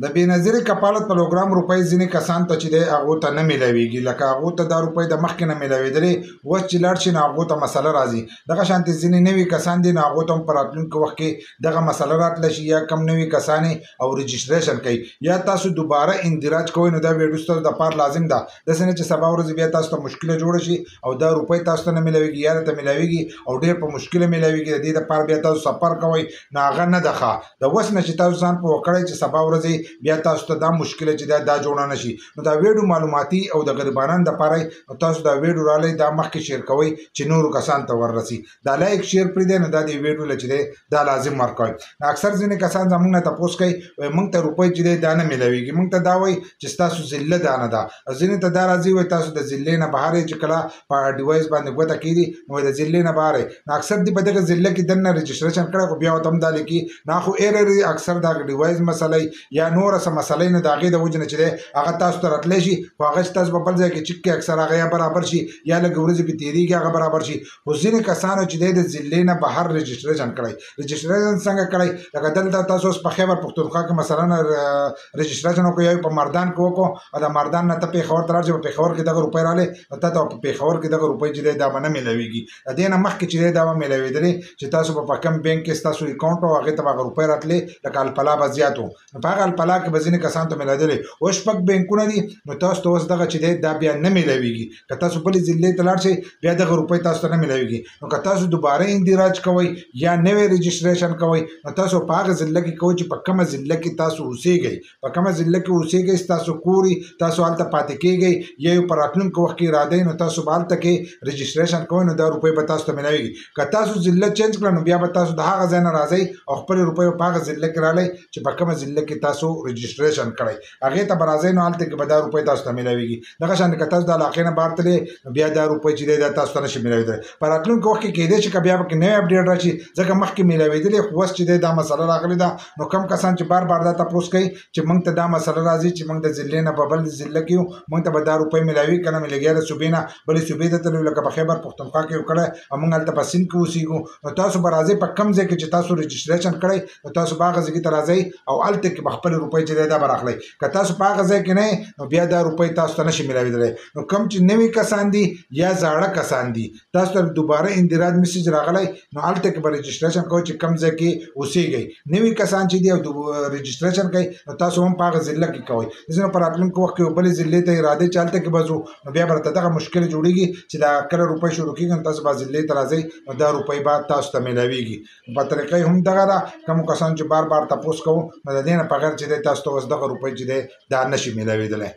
د بېنظیرې کفالت پروګرام روپۍ ځینې کسان ته چې دی هغو ته نه میلاویږي، لکه هغو ته دا روپۍ د مخکې نه میلاوېدلې، اوس چې لاړ شي نو هغو ته مسله راځي. دغه شانتې ځینې نوي کسان دي نو هغو ته هم په راتلونکي وخت کې دغه مسله راتلی شي، یا کم نوي کسان او رجسټریشن کوي یا تاسو دوباره اندراج کوئ نو دا ویډیو ستاسو دپاره لازم ده. داسې نه چې سبا ورځې بیا تاسو ته مشکله جوړه شي او دا روپۍ تاسو ته نه میلاویږي یا درته میلاویږي او ډېر په مشکله میلاویږي. د دې دپاره بیا تاسو سفر کوئ نو هغه نه ده ښه. د اوس نه چې تاسو ځان پوه کړئ چې سبا ورځې بیا تاسو ته دا مشکله چې دا جوړه نه شي. نو دا ویډیو معلوماتي او د غریبانو دپاره نو تاسو دا ویډیو رالی دا مخکې شیر کوئ چې نورو کسانو ته وررسي. دا لایک شیر پرېږدئ نو دا د ویډیو له چې دی دا لازم ورکوئ. اکثر ځینې کسان زموږ نه تپوس کوي وایي موږ ته روپۍ چې دی دا نه میلاویږي، موږ ته دا وایي چې ستاسو ذله دا نه ده. ځینې ته دا راځي وایي تاسو د ذلې نه بهر یې چې کله په ډیوایس باندې ګوته کېږي نو د ذلې نه بهر یې نو اکثر دې په دغه ذله کې دننه رجسټریشن کړی خو بیا ورته هم دا لیکي نه خو ایرر اکثر دا ډیوایس مسله یا نوره څه مسله نه د هغې د وجې نه چې دی هغه تاسو ته راتلی شي خو هغه چې تاسو په بل ځای کې چک کې اکثر هغه یا برابر شي یا لږ ورځې پې تېرېږي هغه برابر شي. خو ځینې کسانو چې دی د ضلعې نه بهر رجسټریشن کړی. رجسټریشن څنګه کړی؟ لکه دلته تاسو اوس په خیبر پښتونخوا کې مثلا رجسټریشن وکړو یا په مردان کې وکړو او د مردان نه ته پېښور ته لاړ شي، په پېښور کې دغه روپۍ راغلې نو تا ته په پېښور کې دغه روپۍ چې دی دا به نه میلاویږي. د دې نه مخکې چې دی دا به میلاوېدلې چې تاسو به په کم بینک کې ستاسو اکاونټ او هغې ته به هغه روپۍ راتلې لکه الفلا به زیات و نو په هغه الفلا کې به ځینې کسانو ته میلېدلې. اوس شپږ بینکونه دي نو تاسو ته اوس دغه چې دی دا بیا نه میلاویږي. که تاسو بلې ضلعې ته لاړ شئ بیا دغه روپۍ تاسو ته نه میلاویږي. نو که تاسو دوباره اندراج کوئ یا نوی رجسټریشن کوئ نو تاسو په هغه ضلع کې کوئ چې په کومه ضلع کې تاسو اوسېږئ. په کومه ضلع کې اوسېږئ ستاسو کور وي تاسو هلته پاتې کېږئ یا یو په راتلونکي وخت کې ارادی نو تاسو به هلته کې رجسټریشن کوئ نو دا روپۍ به تاسو ته میلاویږي. که تاسو ضلع چینج کړه نو بیا به تاسو د هغه ځای نه راځئ او خپلې روپۍ په هغه ضلع کې رالی چې په کومه ضلع کې تاسو رجسټریشن کړئ هغې ته به راځئ نو هلته کې به دا روپۍ تاسو ته میلاویږي. دغه شانې که تاسو د علاقې نه بهر تللی نو بیا دا روپۍ چې دی دا تاسو ته نشي میلاوېدلی. په راتلونکي وخت کې کیدای شي که بیا پکې نوی اپډېټ راشي ځکه مخکې میلاوېدلې خو اوس چې دی دا مسله راغلې ده نو کم کسان چې بار بار دا تپوس کوي چې موږ ته دا مسله راځي چې موږ د ضلعې نه په بل ضلع کې یو موږ ته به دا روپۍ میلاوي که نه میلېږي د صوبې نه بلې صوبې ته تللو لکه په خیبر پښتونخوا کې یو کړی او موږ هلته په سیند کې اوسېږو نو تاسو به راځئ په کم ځای کې چې تاسو رجسټریشن کړی نو تاسو په هغه ځای کې ته راځئ او هلته کې به خپلې روپۍ چې دی دا به راخلئ. که تاسو په هغه ځای کې نه نو بیا دا روپۍ تاسو ته نشي میلاوېدلی. نو کوم چې نوي کسان دي یا زاړه کسان دي تاسو ته دوباره اندراج میسج راغلی نو هلته کې به رجسټریشن کوئ چې کوم ځای کې اوسېږئ. نوي کسان چې دي او رجسټریشن کوي نو تاسو هم په هغه ضلع کې کوئ. ځینې په راتلونکي وخت کې یو بلې ضلعې ته ارادې چې هلته کې به ځو نو بیا به درته دغه مشکل جوړېږي چې دا کله روپۍ شروع کېږي نو تاسو به ضلعې ته راځئ نو دا روپۍ به تاسو ته میلاویږي. په طریقه یې هم دغه ده. کومو کسانو چې بار بار تپوس کوو نو د دې نه بغیر چې دی تاسو ته اوس دغه روپۍ چې دی دا نشي میلاوېدلی.